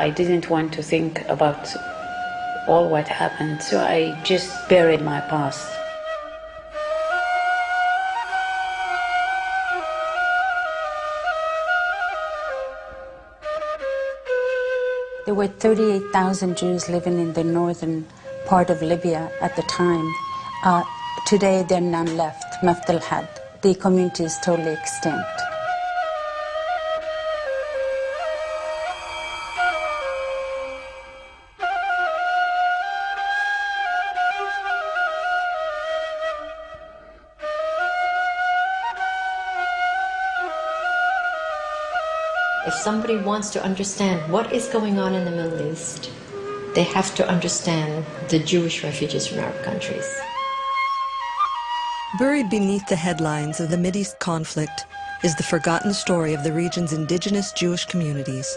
I didn't want to think about all what happened, so I just buried my past. There were 38,000 Jews living in the northern part of Libya at the time. Today, there are none left, Mafdal had. The community is totally extinct. If somebody wants to understand what is going on in the Middle East, they have to understand the Jewish refugees from Arab countries. Buried beneath the headlines of the Mideast conflict is the forgotten story of the region's indigenous Jewish communities.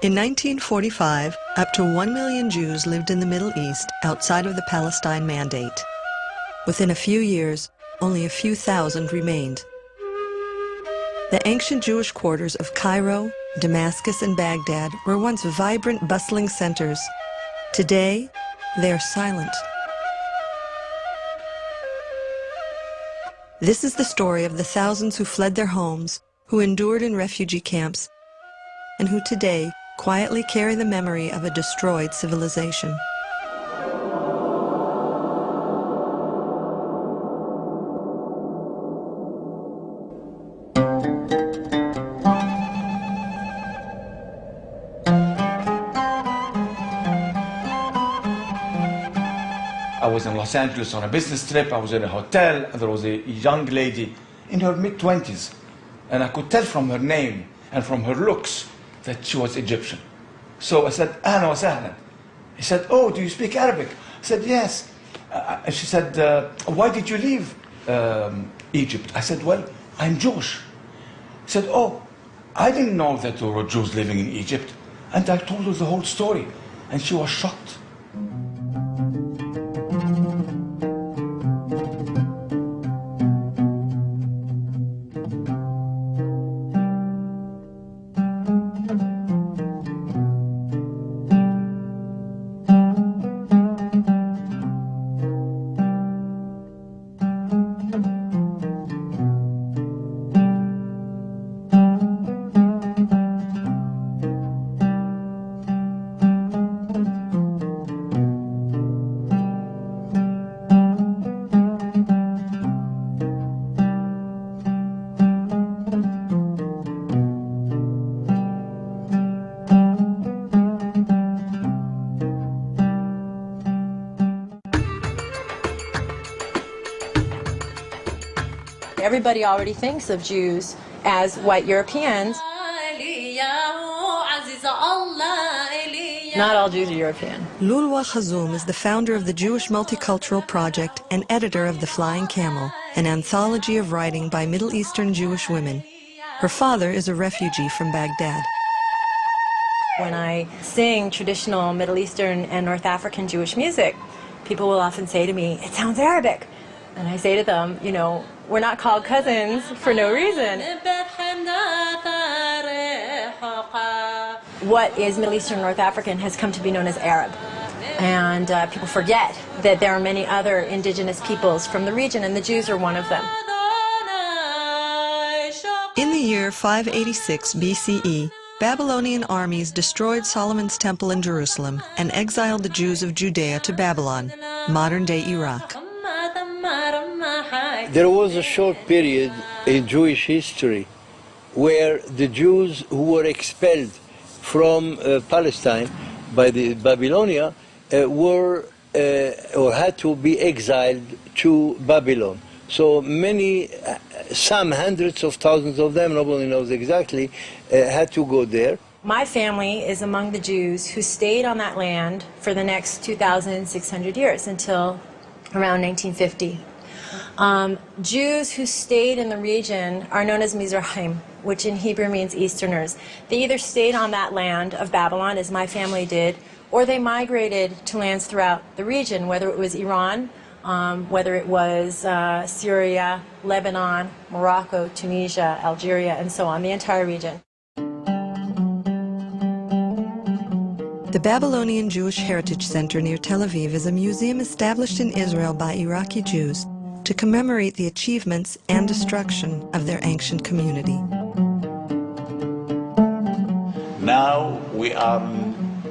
In 1945, up to 1 million Jews lived in the Middle East outside of the Palestine Mandate. Within a few years, only a few thousand remained. The ancient Jewish quarters of Cairo, Damascus, and Baghdad were once vibrant, bustling centers. Today, they are silent. This is the story of the thousands who fled their homes, who endured in refugee camps, and who today quietly carry the memory of a destroyed civilization. I was in Los Angeles on a business trip. I was in a hotel, and there was a young lady in her mid-20s, and I could tell from her name and from her looks that she was Egyptian. So I said, "Ahlan wa sahlan." He said, "Oh, do you speak Arabic?" I said, "Yes." And she said, "Why did you leave Egypt?" I said, "Well, I'm Jewish." He said, "Oh, I didn't know that there were Jews living in Egypt." And I told her the whole story, and she was shocked. Everybody already thinks of Jews as white Europeans. Not all Jews are European. Lulwa Khazoum is the founder of the Jewish Multicultural Project and editor of The Flying Camel, an anthology of writing by Middle Eastern Jewish women. Her father is a refugee from Baghdad. When I sing traditional Middle Eastern and North African Jewish music, people will often say to me, "It sounds Arabic." And I say to them, you know, we're not called cousins for no reason. What is Middle Eastern North African has come to be known as Arab. And people forget that there are many other indigenous peoples from the region, and the Jews are one of them. In the year 586 BCE, Babylonian armies destroyed Solomon's temple in Jerusalem and exiled the Jews of Judea to Babylon, modern-day Iraq. There was a short period in Jewish history where the Jews who were expelled from Palestine by the Babylonia were or had to be exiled to Babylon. So many, some hundreds of thousands of them, nobody knows exactly, had to go there. My family is among the Jews who stayed on that land for the next 2,600 years until around 1950. Jews who stayed in the region are known as Mizrahim, which in Hebrew means Easterners. They either stayed on that land of Babylon, as my family did, or they migrated to lands throughout the region, whether it was Iran, whether it was Syria, Lebanon, Morocco, Tunisia, Algeria, and so on, the entire region. The Babylonian Jewish Heritage Center near Tel Aviv is a museum established in Israel by Iraqi Jews to commemorate the achievements and destruction of their ancient community. Now we are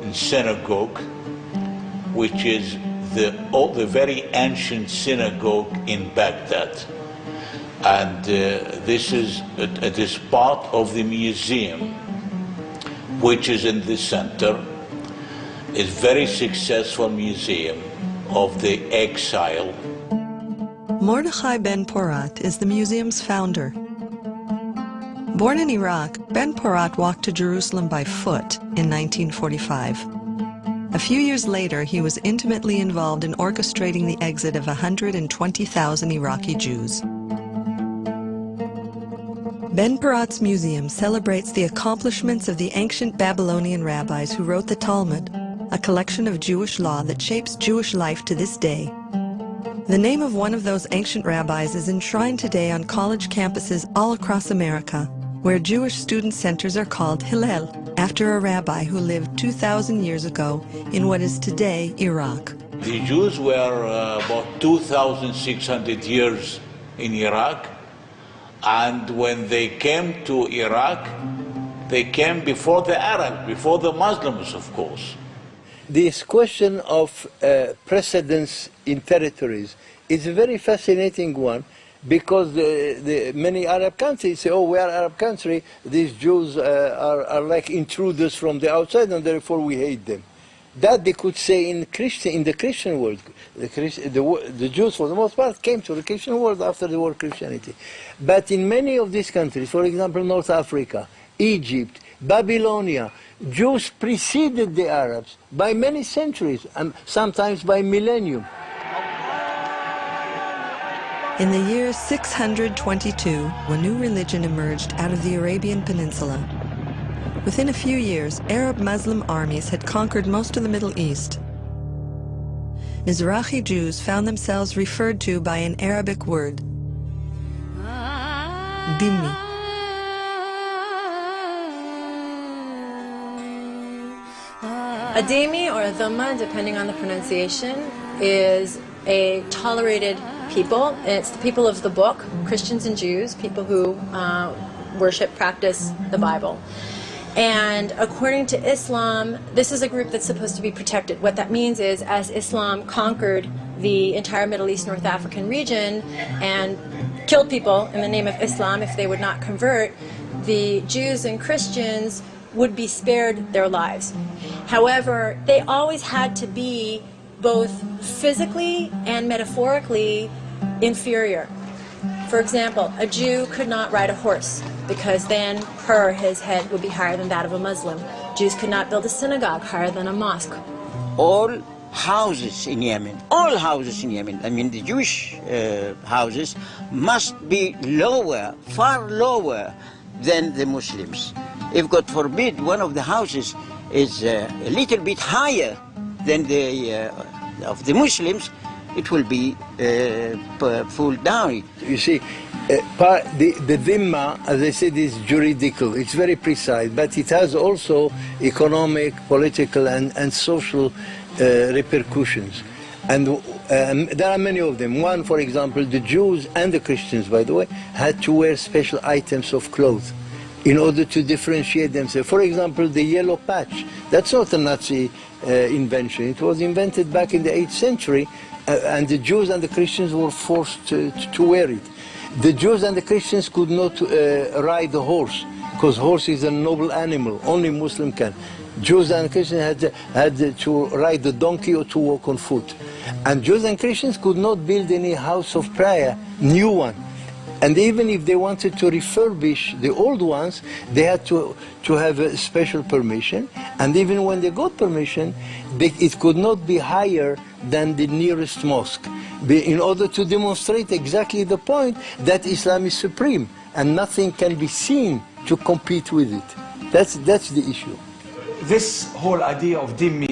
in synagogue, which is the very ancient synagogue in Baghdad. And this is part of the museum, which is in the center. It's a very successful museum of the exile. Mordechai Ben Porat is the museum's founder. Born in Iraq, Ben Porat walked to Jerusalem by foot in 1945. A few years later, he was intimately involved in orchestrating the exit of 120,000 Iraqi Jews. Ben Porat's museum celebrates the accomplishments of the ancient Babylonian rabbis who wrote the Talmud, a collection of Jewish law that shapes Jewish life to this day. The name of one of those ancient rabbis is enshrined today on college campuses all across America, where Jewish student centers are called Hillel, after a rabbi who lived 2,000 years ago in what is today Iraq. The Jews were about 2,600 years in Iraq, and when they came to Iraq, they came before the Arabs, before the Muslims, of course. This question of precedence in territories is a very fascinating one, because the many Arab countries say, oh, we are an Arab country, these Jews are like intruders from the outside, and therefore we hate them. That they could say in the Christian world. The Jews, for the most part, came to the Christian world after the war of Christianity. But in many of these countries, for example, North Africa, Egypt, Babylonia, Jews preceded the Arabs by many centuries, and sometimes by millennium. In the year 622, a new religion emerged out of the Arabian Peninsula. Within a few years, Arab Muslim armies had conquered most of the Middle East. Mizrahi Jews found themselves referred to by an Arabic word, dhimmi. A dhimmi or a dhamma, depending on the pronunciation, is a tolerated people. It's the people of the book, Christians and Jews, people who worship, practice the Bible. And according to Islam, this is a group that's supposed to be protected. What that means is, as Islam conquered the entire Middle East, North African region and killed people in the name of Islam if they would not convert, the Jews and Christians would be spared their lives. However, they always had to be both physically and metaphorically inferior. For example, a Jew could not ride a horse, because then his head would be higher than that of a Muslim. Jews could not build a synagogue higher than a mosque. All houses in Yemen, all houses in Yemen, I mean the Jewish houses, must be lower, far lower than the Muslims. If, God forbid, one of the houses is a little bit higher than the of the Muslims, it will be pulled down. You see, the dhimma, as I said, is juridical. It's very precise, but it has also economic, political, and social repercussions. And there are many of them. One, for example, the Jews and the Christians, by the way, had to wear special items of clothes in order to differentiate themselves. For example, the yellow patch. That's not a Nazi invention. It was invented back in the 8th century, and the Jews and the Christians were forced to wear it. The Jews and the Christians could not ride the horse, because horse is a noble animal. Only Muslim can. Jews and Christians had to ride the donkey or to walk on foot. And Jews and Christians could not build any house of prayer, new one. And even if they wanted to refurbish the old ones, they had to have a special permission. And even when they got permission, it could not be higher than the nearest mosque, in order to demonstrate exactly the point that Islam is supreme and nothing can be seen to compete with it. That's the issue. This whole idea of dhimmi